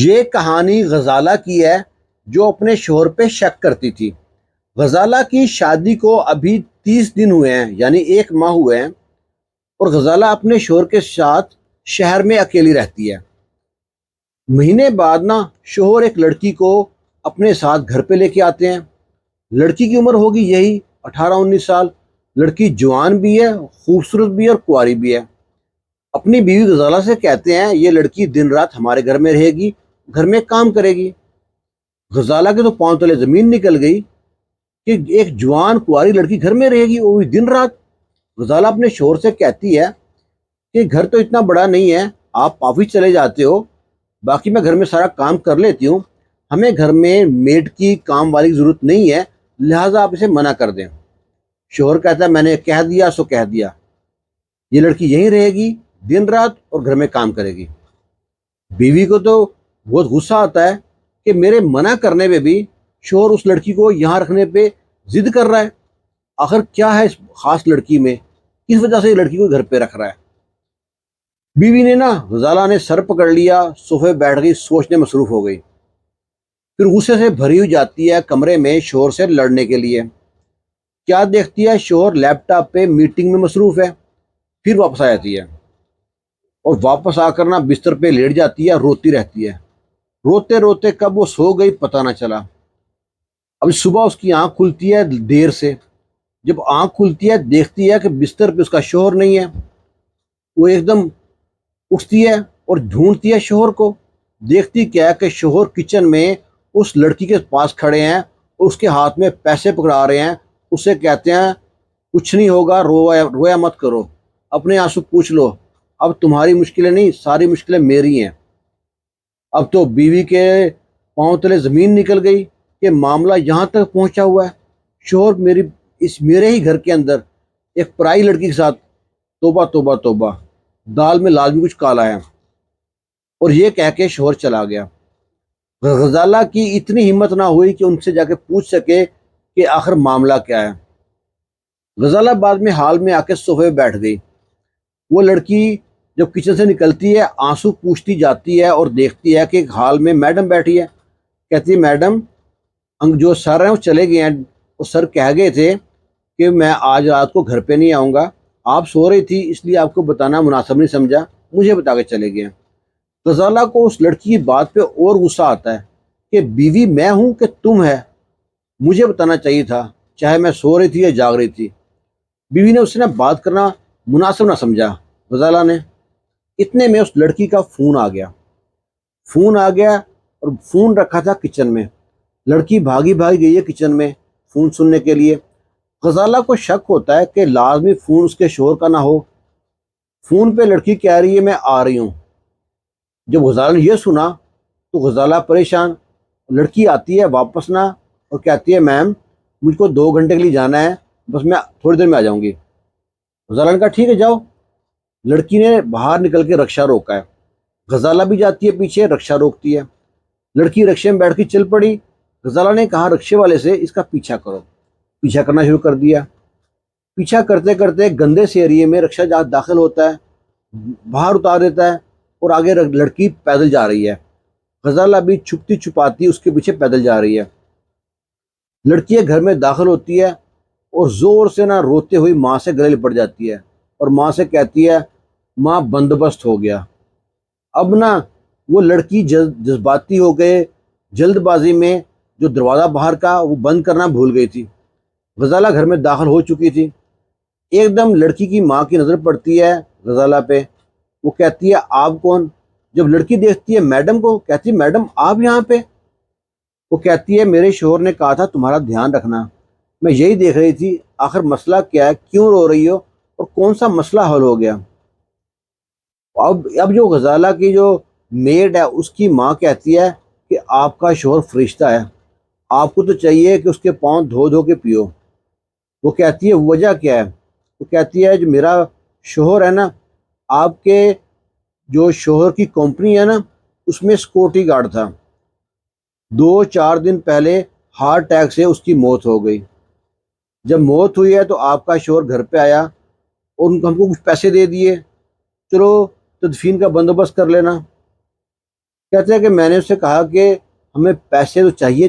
یہ کہانی غزالہ کی ہے جو اپنے شوہر پہ شک کرتی تھی۔ غزالہ کی شادی کو ابھی 30 دن ہوئے ہیں، یعنی 1 ماہ ہوئے ہیں، اور غزالہ اپنے شوہر کے ساتھ شہر میں اکیلی رہتی ہے۔ مہینے بعد شوہر ایک لڑکی کو اپنے ساتھ گھر پہ لے کے آتے ہیں۔ لڑکی کی عمر ہوگی یہی 18-19 سال۔ لڑکی جوان بھی ہے، خوبصورت بھی ہے اور کنواری بھی ہے۔ اپنی بیوی غزالہ سے کہتے ہیں یہ لڑکی دن رات ہمارے گھر میں رہے گی، گھر میں کام کرے گی۔ غزالہ کے تو پاؤں تلے زمین نکل گئی کہ ایک جوان کنواری لڑکی گھر میں رہے گی، وہ بھی دن رات۔ غزالہ اپنے شوہر سے کہتی ہے کہ گھر تو اتنا بڑا نہیں ہے، آپ آفس چلے جاتے ہو، باقی میں گھر میں سارا کام کر لیتی ہوں، ہمیں گھر میں میڈ کی کام والی کی ضرورت نہیں ہے، لہٰذا آپ اسے منع کر دیں۔ شوہر کہتا ہے میں نے کہہ دیا سو کہہ دیا، یہ لڑکی یہیں رہے گی دن رات اور گھر میں کام کرے گی۔ بیوی کو تو بہت غصہ آتا ہے کہ میرے منع کرنے پہ بھی شوہر اس لڑکی کو یہاں رکھنے پہ ضد کر رہا ہے۔ آخر کیا ہے اس خاص لڑکی میں، کس وجہ سے یہ لڑکی کو گھر پہ رکھ رہا ہے؟ بیوی نے غزالہ نے سر پکڑ لیا، صوفے بیٹھ گئی، سوچنے مصروف ہو گئی۔ پھر غصے سے بھری ہوئی جاتی ہے کمرے میں شوہر سے لڑنے کے لیے۔ کیا دیکھتی ہے شوہر لیپ ٹاپ پہ میٹنگ میں مصروف ہے۔ پھر واپس آ جاتی ہے اور واپس آ کر بستر پہ لیٹ جاتی ہے، روتی رہتی ہے۔ روتے روتے کب وہ سو گئی پتہ نہ چلا۔ اب صبح اس کی آنکھ کھلتی ہے دیر سے۔ جب آنکھ کھلتی ہے دیکھتی ہے کہ بستر پہ اس کا شوہر نہیں ہے۔ وہ ایک دم اٹھتی ہے اور ڈھونڈتی ہے شوہر کو۔ دیکھتی کیا ہے کہ شوہر کچن میں اس لڑکی کے پاس کھڑے ہیں اور اس کے ہاتھ میں پیسے پکڑا رہے ہیں۔ اسے کہتے ہیں کچھ نہیں ہوگا، رویا مت کرو، اپنے آنسو پوچھ لو، اب تمہاری مشکلیں نہیں، ساری مشکلیں میری ہیں۔ اب تو بیوی کے پاؤں تلے زمین نکل گئی کہ معاملہ یہاں تک پہنچا ہوا ہے، شوہر میرے ہی گھر کے اندر ایک پرائی لڑکی کے ساتھ، توبہ توبہ توبہ، دال میں لازمی کچھ کالا ہے۔ اور یہ کہہ کے شوہر چلا گیا۔ غزالہ کی اتنی ہمت نہ ہوئی کہ ان سے جا کے پوچھ سکے کہ آخر معاملہ کیا ہے۔ غزالہ بعد میں حال میں آ کے صوفے پہ بیٹھ گئی۔ وہ لڑکی جب کچن سے نکلتی ہے آنسو پوچھتی جاتی ہے اور دیکھتی ہے کہ ایک حال میں میڈم بیٹھی ہے۔ کہتی ہے میڈم جو سر ہیں وہ چلے گئے ہیں، وہ سر کہہ گئے تھے کہ میں آج رات کو گھر پہ نہیں آؤں گا، آپ سو رہی تھی اس لیے آپ کو بتانا مناسب نہیں سمجھا، مجھے بتا کے چلے گئے۔ غزالہ کو اس لڑکی کی بات پہ اور غصہ آتا ہے کہ بیوی میں ہوں کہ تم ہے، مجھے بتانا چاہیے تھا، چاہے میں سو رہی تھی یا جاگ رہی تھی۔ بیوی نے اس سے بات کرنا مناسب نہ سمجھا غزالہ نے۔ اتنے میں اس لڑکی کا فون آ گیا اور فون رکھا تھا کچن میں۔ لڑکی بھاگی گئی ہے کچن میں فون سننے کے لیے۔ غزالہ کو شک ہوتا ہے کہ لازمی فون اس کے شوہر کا نہ ہو۔ فون پہ لڑکی کہہ رہی ہے میں آ رہی ہوں۔ جب غزالہ نے یہ سنا تو غزالہ پریشان۔ لڑکی آتی ہے واپس اور کہتی ہے میم مجھ کو 2 گھنٹے کے لیے جانا ہے، بس میں تھوڑی دیر میں آ جاؤں گی۔ غزالہ نے کہا ٹھیک ہے جاؤ۔ لڑکی نے باہر نکل کے رکشہ روکا ہے۔ غزالہ بھی جاتی ہے پیچھے، رکشہ روکتی ہے۔ لڑکی رکشے میں بیٹھ کے چل پڑی۔ غزالہ نے کہا رکشے والے سے اس کا پیچھا کرو۔ پیچھا کرنا شروع کر دیا۔ پیچھا کرتے کرتے گندے سے ایریے میں رکشہ داخل ہوتا ہے، باہر اتار دیتا ہے اور آگے لڑکی پیدل جا رہی ہے۔ غزالہ بھی چھپتی چھپاتی اس کے پیچھے پیدل جا رہی ہے۔ لڑکی گھر میں داخل ہوتی ہے اور زور سے روتے ہوئی ماں سے گلے لپٹ جاتی ہے اور ماں سے کہتی ہے ماں بندوبست ہو گیا۔ اب وہ لڑکی جذباتی ہو گئے، جلد بازی میں جو دروازہ باہر کا وہ بند کرنا بھول گئی تھی۔ غزالہ گھر میں داخل ہو چکی تھی۔ ایک دم لڑکی کی ماں کی نظر پڑتی ہے غزالہ پہ۔ وہ کہتی ہے آپ کون؟ جب لڑکی دیکھتی ہے میڈم کو، کہتی ہے میڈم آپ یہاں پہ؟ وہ کہتی ہے میرے شوہر نے کہا تھا تمہارا دھیان رکھنا، میں یہی دیکھ رہی تھی، آخر مسئلہ کیا ہے، کیوں رو رہی ہو اور کون سا مسئلہ حل ہو گیا؟ اب جو غزالہ کی جو میڈ ہے اس کی ماں کہتی ہے کہ آپ کا شوہر فرشتہ ہے، آپ کو تو چاہیے کہ اس کے پاؤں دھو دھو کے پیو۔ وہ کہتی ہے وجہ کیا ہے؟ وہ کہتی ہے جو میرا شوہر ہے آپ کے جو شوہر کی کمپنی ہے اس میں سیکورٹی گارڈ تھا، 2-4 دن پہلے ہارٹ اٹیک سے اس کی موت ہو گئی۔ جب موت ہوئی ہے تو آپ کا شوہر گھر پہ آیا اور ہم کو کچھ پیسے دے دیے، چلو تدفین کا بندوبست کر لینا۔ کہتے ہیں کہ میں نے اس سے کہا کہ ہمیں پیسے تو چاہیے،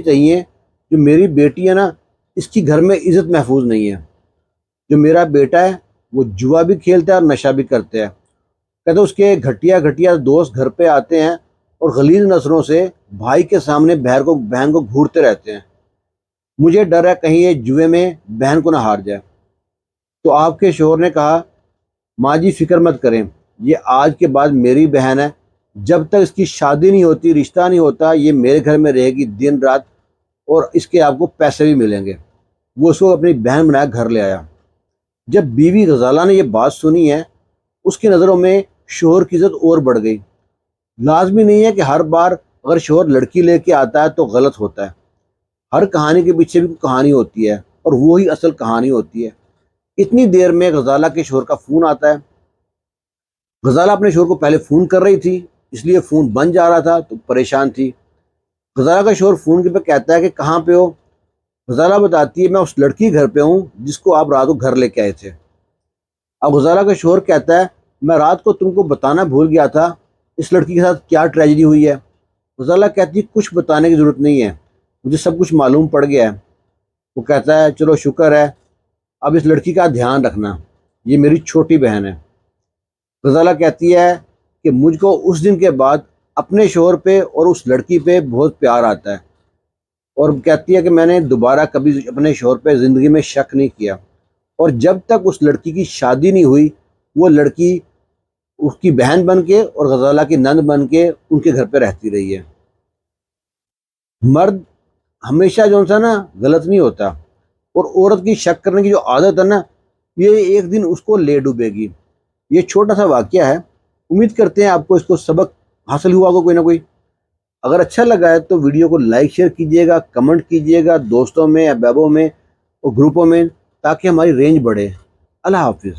جو میری بیٹی ہے نا اس کی گھر میں عزت محفوظ نہیں ہے، جو میرا بیٹا ہے وہ جوا بھی کھیلتا ہے اور نشہ بھی کرتا ہے۔ کہتے ہیں اس کے گھٹیا دوست گھر پہ آتے ہیں اور غلیظ نظروں سے بھائی کے سامنے بہن کو گھورتے رہتے ہیں۔ مجھے ڈر ہے کہیں یہ جوئے میں بہن کو نہ ہار جائے۔ تو آپ کے شوہر نے کہا ماں جی فکر مت کریں، یہ آج کے بعد میری بہن ہے، جب تک اس کی شادی نہیں ہوتی، رشتہ نہیں ہوتا، یہ میرے گھر میں رہے گی دن رات، اور اس کے آپ کو پیسے بھی ملیں گے۔ وہ اس کو اپنی بہن بنایا گھر لے آیا۔ جب بیوی غزالہ نے یہ بات سنی ہے، اس کی نظروں میں شوہر کی عزت اور بڑھ گئی۔ لازمی نہیں ہے کہ ہر بار اگر شوہر لڑکی لے کے آتا ہے تو غلط ہوتا ہے، ہر کہانی کے پیچھے بھی کوئی کہانی ہوتی ہے اور وہی اصل کہانی ہوتی ہے۔ اتنی دیر میں غزالہ کے شوہر کا فون آتا ہے۔ غزالہ اپنے شوہر کو پہلے فون کر رہی تھی، اس لیے فون بند جا رہا تھا تو پریشان تھی۔ غزالہ کا شوہر فون پہ کہتا ہے کہ کہاں پہ ہو؟ غزالہ بتاتی ہے میں اس لڑکی گھر پہ ہوں جس کو آپ رات کو گھر لے کے آئے تھے۔ اب غزالہ کا شوہر کہتا ہے میں رات کو تم کو بتانا بھول گیا تھا اس لڑکی کے ساتھ کیا ٹریجڈی ہوئی ہے۔ غزالہ کہتی ہے کچھ بتانے کی ضرورت نہیں ہے، مجھے سب کچھ معلوم پڑ گیا ہے۔ وہ کہتا ہے چلو شکر ہے، اب اس لڑکی کا دھیان رکھنا، یہ میری چھوٹی بہن ہے۔ غزالہ کہتی ہے کہ مجھ کو اس دن کے بعد اپنے شوہر پہ اور اس لڑکی پہ بہت پیار آتا ہے، اور کہتی ہے کہ میں نے دوبارہ کبھی اپنے شوہر پہ زندگی میں شک نہیں کیا، اور جب تک اس لڑکی کی شادی نہیں ہوئی وہ لڑکی اس کی بہن بن کے اور غزالہ کی نند بن کے ان کے گھر پہ رہتی رہی ہے۔ مرد ہمیشہ جو سا نا غلط نہیں ہوتا، اور عورت کی شک کرنے کی جو عادت ہے نا یہ ایک دن اس کو لے ڈوبے گی۔ یہ چھوٹا سا واقعہ ہے، امید کرتے ہیں آپ کو اس کو سبق حاصل ہوا ہوگا کوئی نہ کوئی۔ اگر اچھا لگا ہے تو ویڈیو کو لائک شیئر کیجیے گا، کمنٹ کیجیے گا دوستوں میں، احبابوں میں اور گروپوں میں، تاکہ ہماری رینج بڑھے۔ اللہ حافظ۔